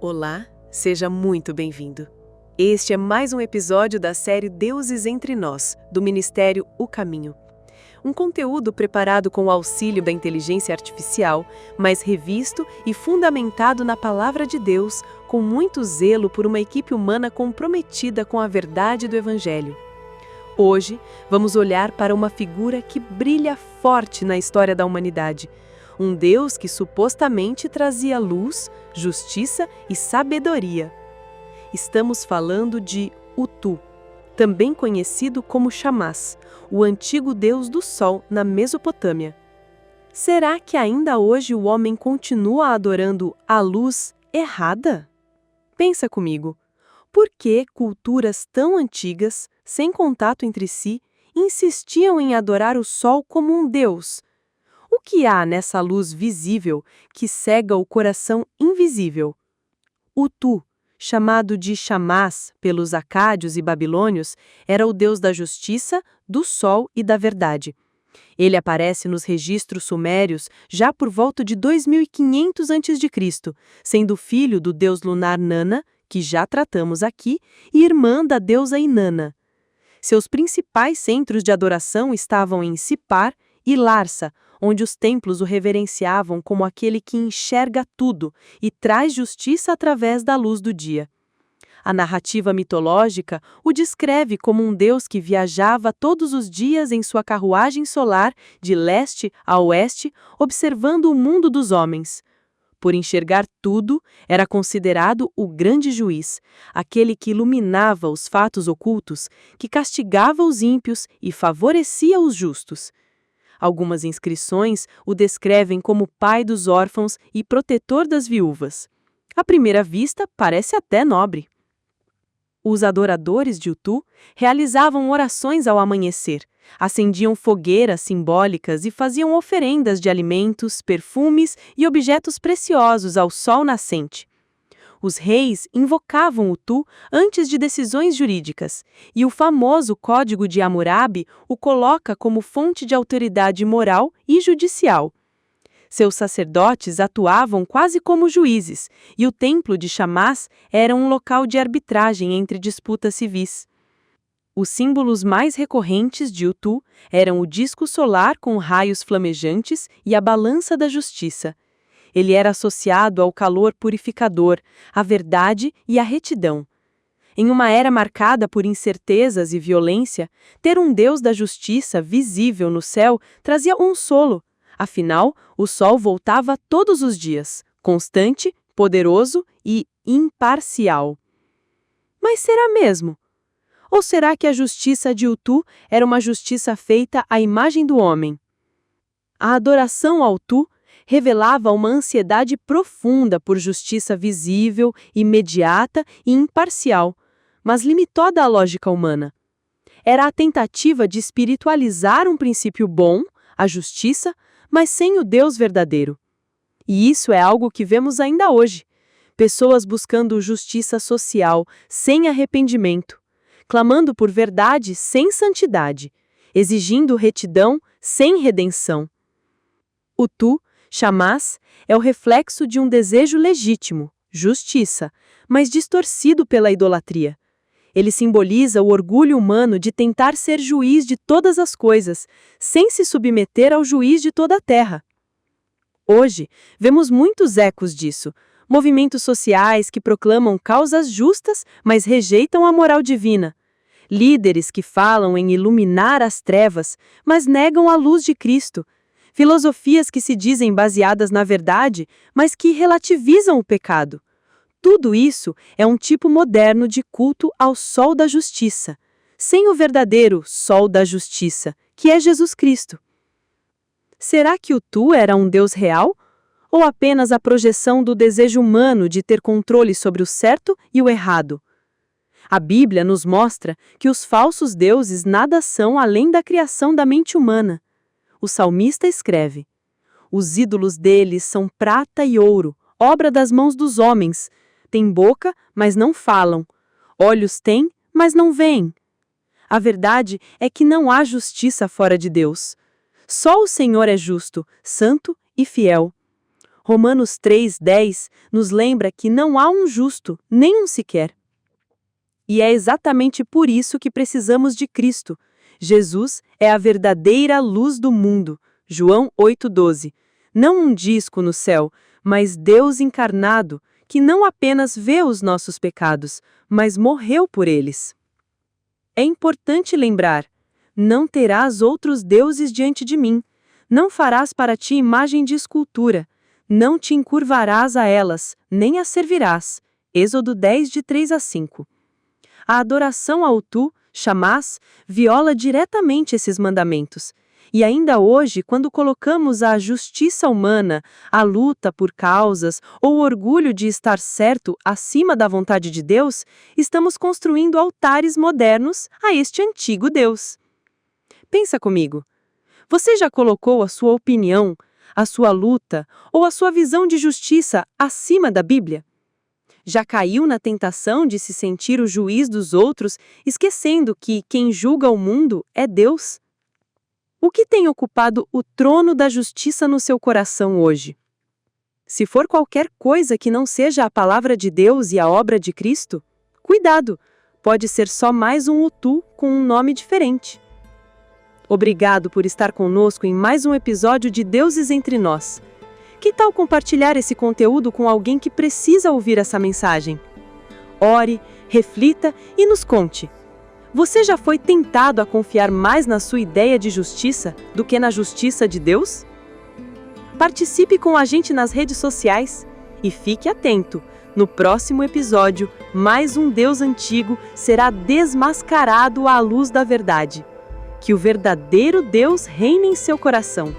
Olá, seja muito bem-vindo. Este é mais um episódio da série Deuses Entre Nós, do Ministério O Caminho. Um conteúdo preparado com o auxílio da inteligência artificial, mas revisto e fundamentado na Palavra de Deus, com muito zelo por uma equipe humana comprometida com a verdade do Evangelho. Hoje, vamos olhar para uma figura que brilha forte na história da humanidade. Um Deus que supostamente trazia luz, justiça e sabedoria. Estamos falando de Utu, também conhecido como Xamás, o antigo deus do sol na Mesopotâmia. Será que ainda hoje o homem continua adorando a luz errada? Pensa comigo, por que culturas tão antigas, sem contato entre si, insistiam em adorar o sol como um deus? O que há nessa luz visível que cega o coração invisível? Utu, chamado de Xamás pelos acádios e babilônios, era o deus da justiça, do sol e da verdade. Ele aparece nos registros sumérios já por volta de 2500 a.C., sendo filho do deus lunar Nana, que já tratamos aqui, e irmã da deusa Inanna. Seus principais centros de adoração estavam em Sipar e Larsa, onde os templos o reverenciavam como aquele que enxerga tudo e traz justiça através da luz do dia. A narrativa mitológica o descreve como um deus que viajava todos os dias em sua carruagem solar de leste a oeste, observando o mundo dos homens. Por enxergar tudo, era considerado o grande juiz, aquele que iluminava os fatos ocultos, que castigava os ímpios e favorecia os justos. Algumas inscrições o descrevem como pai dos órfãos e protetor das viúvas. À primeira vista, parece até nobre. Os adoradores de Utu realizavam orações ao amanhecer, acendiam fogueiras simbólicas e faziam oferendas de alimentos, perfumes e objetos preciosos ao sol nascente. Os reis invocavam Utu antes de decisões jurídicas, e o famoso Código de Hammurabi o coloca como fonte de autoridade moral e judicial. Seus sacerdotes atuavam quase como juízes, e o templo de Xamás era um local de arbitragem entre disputas civis. Os símbolos mais recorrentes de Utu eram o disco solar com raios flamejantes e a balança da justiça. Ele era associado ao calor purificador, à verdade e à retidão. Em uma era marcada por incertezas e violência, ter um Deus da justiça visível no céu trazia consolo. Afinal, o sol voltava todos os dias, constante, poderoso e imparcial. Mas será mesmo? Ou será que a justiça de Utu era uma justiça feita à imagem do homem? A adoração ao Utu revelava uma ansiedade profunda por justiça visível, imediata e imparcial, mas limitada à lógica humana. Era a tentativa de espiritualizar um princípio bom, a justiça, mas sem o Deus verdadeiro. E isso é algo que vemos ainda hoje. Pessoas buscando justiça social, sem arrependimento, clamando por verdade sem santidade, exigindo retidão sem redenção. Utu, Xamás, é o reflexo de um desejo legítimo, justiça, mas distorcido pela idolatria. Ele simboliza o orgulho humano de tentar ser juiz de todas as coisas, sem se submeter ao juiz de toda a terra. Hoje, vemos muitos ecos disso, movimentos sociais que proclamam causas justas, mas rejeitam a moral divina. Líderes que falam em iluminar as trevas, mas negam a luz de Cristo. Filosofias que se dizem baseadas na verdade, mas que relativizam o pecado. Tudo isso é um tipo moderno de culto ao sol da justiça, sem o verdadeiro sol da justiça, que é Jesus Cristo. Será que Utu era um Deus real? Ou apenas a projeção do desejo humano de ter controle sobre o certo e o errado? A Bíblia nos mostra que os falsos deuses nada são além da criação da mente humana. O salmista escreve: os ídolos deles são prata e ouro, obra das mãos dos homens. Têm boca, mas não falam. Olhos têm, mas não veem. A verdade é que não há justiça fora de Deus. Só o Senhor é justo, santo e fiel. Romanos 3:10 nos lembra que não há um justo, nem um sequer. E é exatamente por isso que precisamos de Cristo. Jesus é a verdadeira luz do mundo. João 8:12. Não um disco no céu, mas Deus encarnado, que não apenas vê os nossos pecados, mas morreu por eles. É importante lembrar: não terás outros deuses diante de mim, não farás para ti imagem de escultura, não te encurvarás a elas, nem as servirás. Êxodo 10, de 3-5. A adoração ao tu, chamás, viola diretamente esses mandamentos. E ainda hoje, quando colocamos a justiça humana, a luta por causas ou o orgulho de estar certo acima da vontade de Deus, estamos construindo altares modernos a este antigo Deus. Pensa comigo. Você já colocou a sua opinião, a sua luta ou a sua visão de justiça acima da Bíblia? Já caiu na tentação de se sentir o juiz dos outros, esquecendo que quem julga o mundo é Deus? O que tem ocupado o trono da justiça no seu coração hoje? Se for qualquer coisa que não seja a palavra de Deus e a obra de Cristo, cuidado, pode ser só mais um Utu com um nome diferente. Obrigado por estar conosco em mais um episódio de Deuses Entre Nós. Que tal compartilhar esse conteúdo com alguém que precisa ouvir essa mensagem? Ore, reflita e nos conte. Você já foi tentado a confiar mais na sua ideia de justiça do que na justiça de Deus? Participe com a gente nas redes sociais e fique atento. No próximo episódio, mais um Deus antigo será desmascarado à luz da verdade. Que o verdadeiro Deus reine em seu coração.